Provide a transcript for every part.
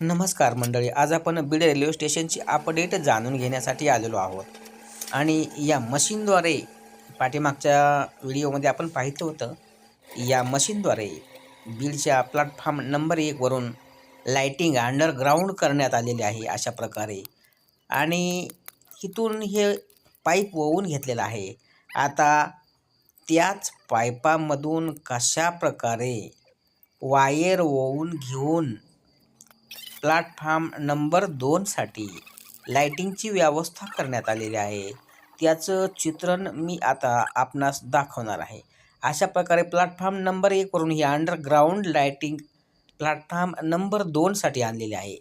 नमस्कार मंडळी, आज आपण बीड रेल्वे स्टेशनची अपडेट जाणून घेण्यासाठी आलेलो आहोत. आणि या मशीनद्वारे पाठीमागच्या व्हिडिओमध्ये आपण पाहिलं होतं, या मशीनद्वारे बीडच्या प्लॅटफॉर्म नंबर 1 वरून लाईटिंग अंडरग्राऊंड करण्यात आलेली आहे अशा प्रकारे. आणि इथून हे पाईप ओवून घेतलेलं आहे. आता त्याच पाईपामधून कशा प्रकारे वायर ओवून घेऊन प्लॅटफॉर्म नंबर 2साठी लाईटिंगची व्यवस्था करण्यात आलेली आहे, त्याचं चित्रण मी आता आपणास दाखवणार आहे. अशा प्रकारे प्लॅटफॉर्म नंबर 1 वरून ही अंडरग्राऊंड लाईटिंग प्लॅटफॉर्म नंबर 2साठी आणलेली आहे,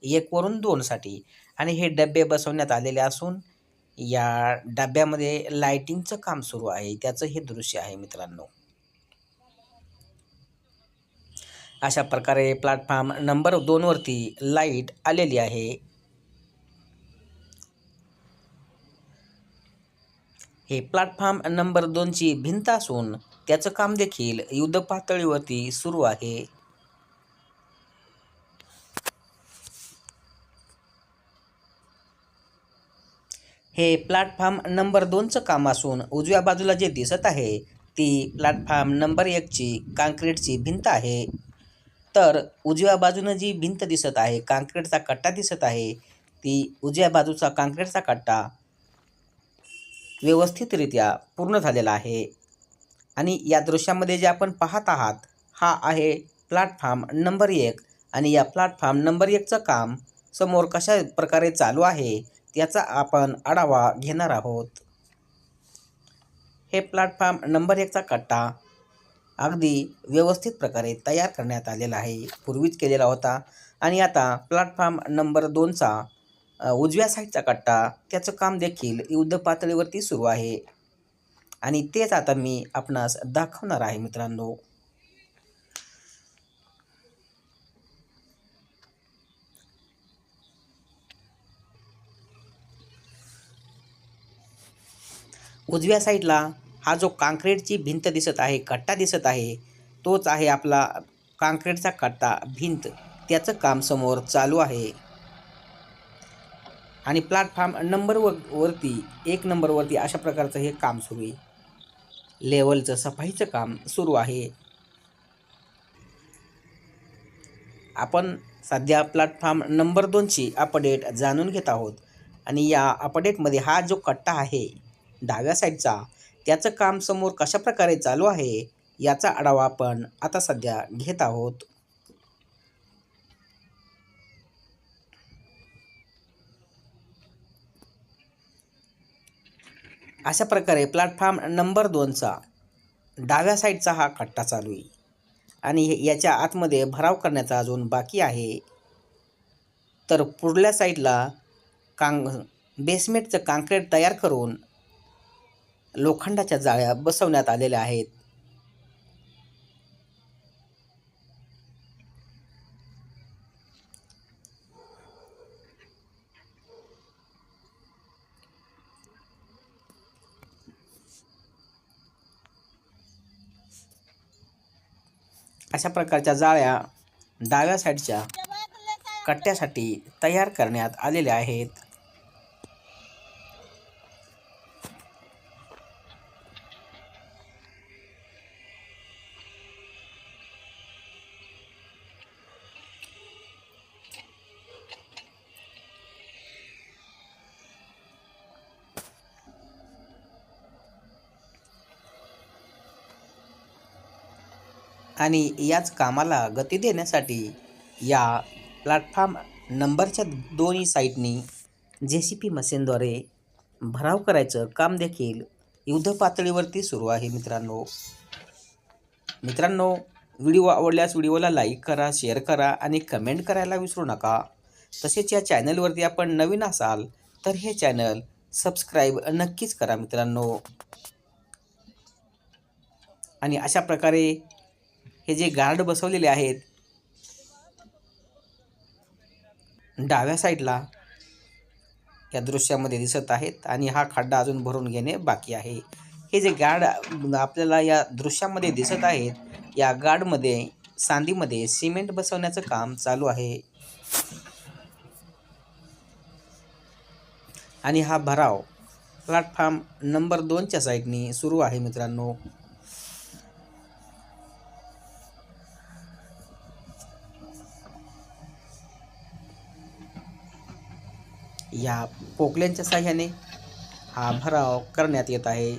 1 वरून 2साठी. आणि हे डबे बसवण्यात आलेले असून या डब्यामध्ये लाईटिंगचं काम सुरू आहे, त्याचं हे दृश्य आहे मित्रांनो. अशा प्रकारे प्लॅटफॉर्म नंबर 2 वरती लाईट आलेली आहे. हे प्लॅटफॉर्म नंबर 2ची भिंत असून त्याचं काम देखील युद्ध पातळीवरती सुरू आहे. हे प्लॅटफॉर्म नंबर 2चं काम असून उजव्या बाजूला जे दिसत आहे ती प्लॅटफॉर्म नंबर 1ची काँक्रीटची भिंत आहे. तर उजव्या बाजूनं जी भिंत दिसत आहे, काँक्रीटचा कट्टा दिसत आहे, ती उजव्या बाजूचा काँक्रीटचा कट्टा व्यवस्थितरित्या पूर्ण झालेला आहे. आणि या दृश्यामध्ये जे आपण पाहत आहात, हा आहे प्लॅटफॉर्म नंबर 1. आणि या प्लॅटफॉर्म नंबर 1चं काम समोर कशा प्रकारे चालू आहे त्याचा आपण आढावा घेणार आहोत. हे प्लॅटफॉर्म नंबर 1चा कट्टा अगदी व्यवस्थित प्रकारे तयार करण्यात आलेला आहे, पूर्वीच केलेला होता. आणि आता प्लॅटफॉर्म नंबर 2चा उजव्या साईडचा कट्टा, त्याचं काम देखील युद्ध पातळीवरती सुरू आहे. आणि तेच आता मी आपणास दाखवणार आहे मित्रांनो. उजव्या साईडला हा जो काँक्रीटची भिंत दिसत आहे, कट्टा दिसत आहे, तोच आहे आपला काँक्रीटचा कट्टा, भिंत. त्याचं काम समोर चालू आहे. आणि प्लॅटफॉर्म नंबर वरती 1 नंबरवरती अशा प्रकारचं हे काम सुरू आहे. लेवलचं सफाईचं काम सुरू आहे. आपण सध्या प्लॅटफॉर्म नंबर 2ची अपडेट जाणून घेत आहोत. आणि या अपडेटमध्ये हा जो कट्टा आहे डाव्या साईडचा, त्याचं काम समोर कशा प्रकारे चालू आहे याचा आढावा आपण आता सध्या घेत आहोत. अशा प्रकारे प्लॅटफॉर्म नंबर 2चा डाव्या साईडचा हा कट्टा चालू आहे. आणि याच्या आतमध्ये भराव करण्याचा अजून बाकी आहे. तर पुढल्या साईडला बेसमेंटचं काँक्रीट तयार करून लोखंडाच्या जाळ्या बसवण्यात आलेल्या आहेत. अशा प्रकारच्या जाळ्या डाव्या साईडच्या कट्ट्यासाठी तयार करण्यात आलेल्या आहेत. आणि याच कामाला गती देण्यासाठी या प्लॅटफॉर्म नंबरच्या दोन्ही साईडनी JCB मशीनद्वारे भराव करायचं काम देखील युद्ध पातळीवरती सुरू आहे मित्रांनो, व्हिडिओ आवडल्यास व्हिडिओला लाईक करा, शेअर करा आणि कमेंट करायला विसरू नका. तसेच या चॅनलवरती आपण नवीन असाल तर हे चॅनल सबस्क्राईब नक्कीच करा मित्रांनो. आणि अशा प्रकारे हे जे गार्ड बसवलेले आहेत डाव्या साईडला या दृश्यामध्ये दिसत आहेत. आणि हा खड्डा अजून भरून घेणे बाकी आहे. हे जे गार्ड आपल्याला या दृश्यामध्ये दिसत आहेत, या गार्डमध्ये सांधीमध्ये सिमेंट बसवण्याचं काम चालू आहे. आणि हा भराव प्लॅटफॉर्म नंबर 2च्या साईडनी सुरू आहे मित्रांनो. या पोकल्यांच्या साह्याने हा भराव करण्यात येत आहे.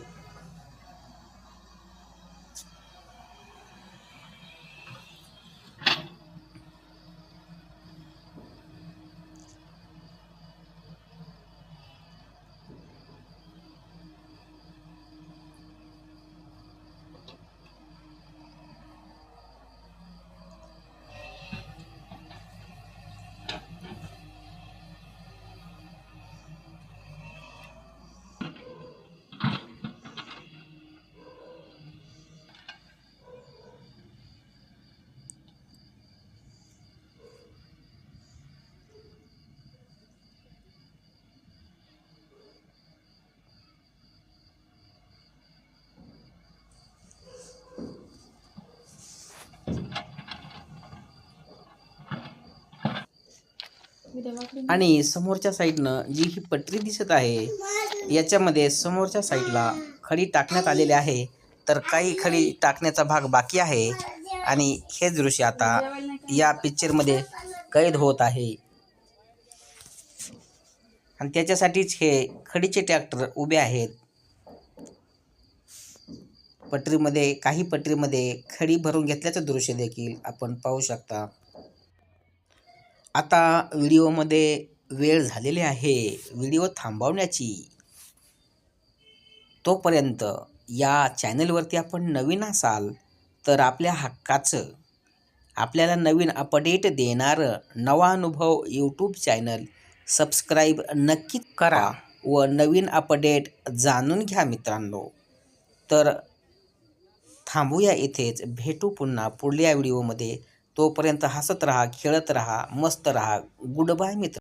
आणि समोरच्या साईडनं जी ही पटरी दिसत आहे याच्यामध्ये समोरच्या साईडला खडी टाकण्यात आलेली आहे, तर काही खडी टाकण्याचा भाग बाकी आहे. आणि हे दृश्य आता या पिक्चरमध्ये कैद होत आहे आणि त्याच्यासाठीच हे खडीचे ट्रॅक्टर उभे आहेत. काही पटरीमध्ये खडी भरून घेतल्याचं दृश्य देखील आपण पाहू शकता. आता व्हिडिओमध्ये वेळ झालेली आहे व्हिडिओ थांबवण्याची. तोपर्यंत या चॅनलवरती आपण नवीन असाल तर आपल्या हक्काचं, आपल्याला नवीन अपडेट देणारं नवा अनुभव यूट्यूब चॅनल सबस्क्राईब नक्की करा व नवीन अपडेट जाणून घ्या मित्रांनो. तर थांबूया इथेच, भेटू पुन्हा पुढल्या व्हिडिओमध्ये. तोपर्यंत हसत राहा, खेळत राहा, मस्त राहा. गुड बाय मित्र.